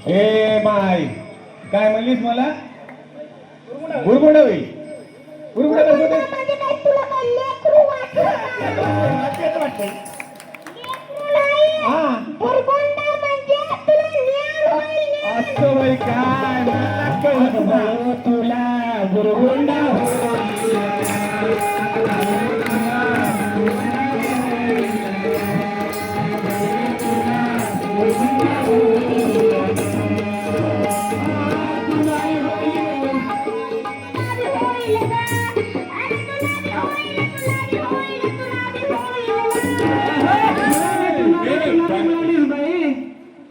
ए bye काय म्हणलीस मला बुरबुडा होई बुरबुडा कसं होते म्हणजे काय तुला काय लेकरू तेच वाटतंय हा बुरबुंडा म्हणजे तुला ज्ञान होईल असं बाई काय मला कळलं नाही. तुला बुरबुंडा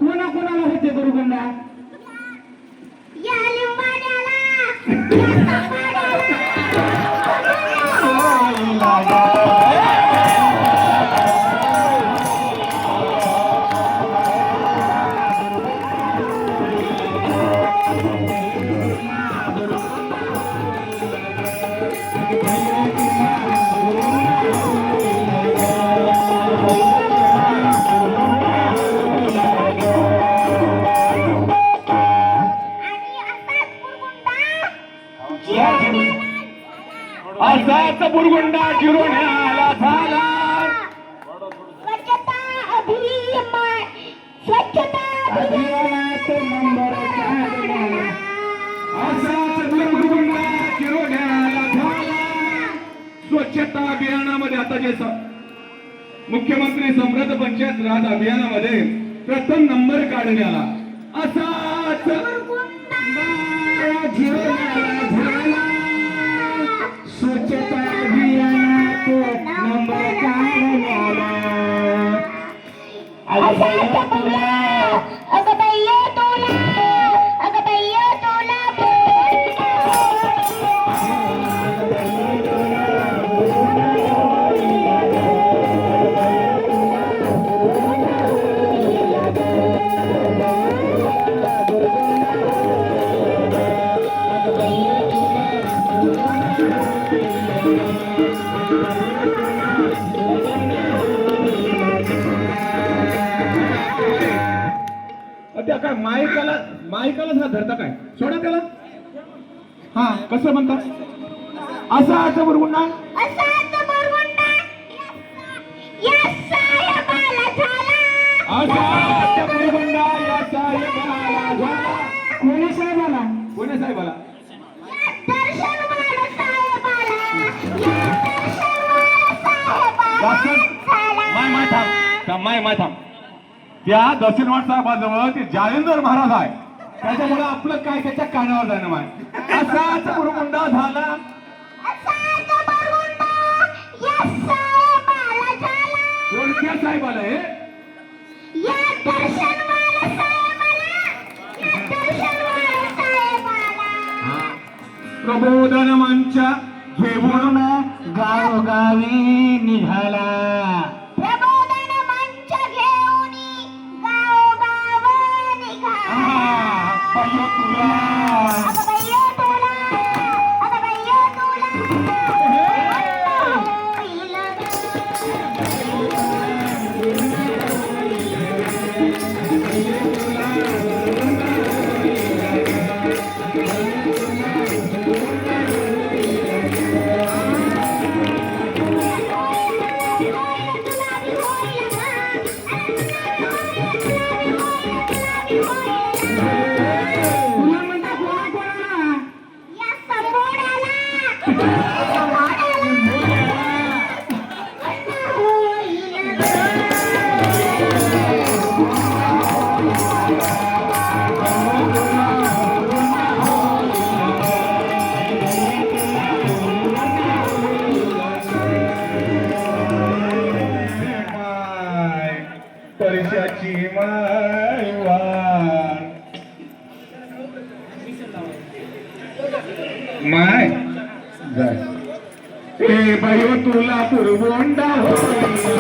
कोणा कोणाला होते बुरबुंडा या लिंबाड्याला असाच बुरगुंडा जिरोण्याला झाला स्वच्छता अभियान स्वच्छता अभियानात नंबर काढला असाच बुरगुंडा जिरोण्याला झाला स्वच्छता अभियानामध्ये आता जे मुख्यमंत्री समृद्ध पंचायत राज अभियानामध्ये प्रथम नंबर काढण्याला असाच जिरोण्याला झाला स्वच्छता अभियानात नंबर काढला असाच तुला अगं बाई तुला अगं बाई तुला त्या काय माईकालाच हा धरता काय सोडा त्याला हा कसं म्हणता असा बुरगुंडा असाच बुरबुंडा या साहेबाला झाला असा बुरगुंडा या साहेबाला झाला कोणी साहेबाला कोणी साहेबाला दर्शनवाला साहेबाला या दर्शनवाला माय थांब माय थांब त्या दर्शनवाड साहेबाजवळ ते जालेंद्र महाराज आहे त्याच्यामुळे आपलं काय त्याच्या कानावर जाणं माय असाच बुरगुंडा झाला असाच बुरबुंडा या साहेबाला झाला कोणत्या साहेबाला हे या दर्शनवाला साहेबाला या दर्शनवाला साहेबाला प्रबोधन मंच घेऊन गावोगावी निघाला प्रबोधन मंच घेऊन गावोगाव निघाला पहिलं तुला अगं बाई तुला अगं बाई तुला होईल तुला म्हणता कोणा कोणाला या समोराला परिषाची मायवा माय ए बायो तुला बुरगुंडा हो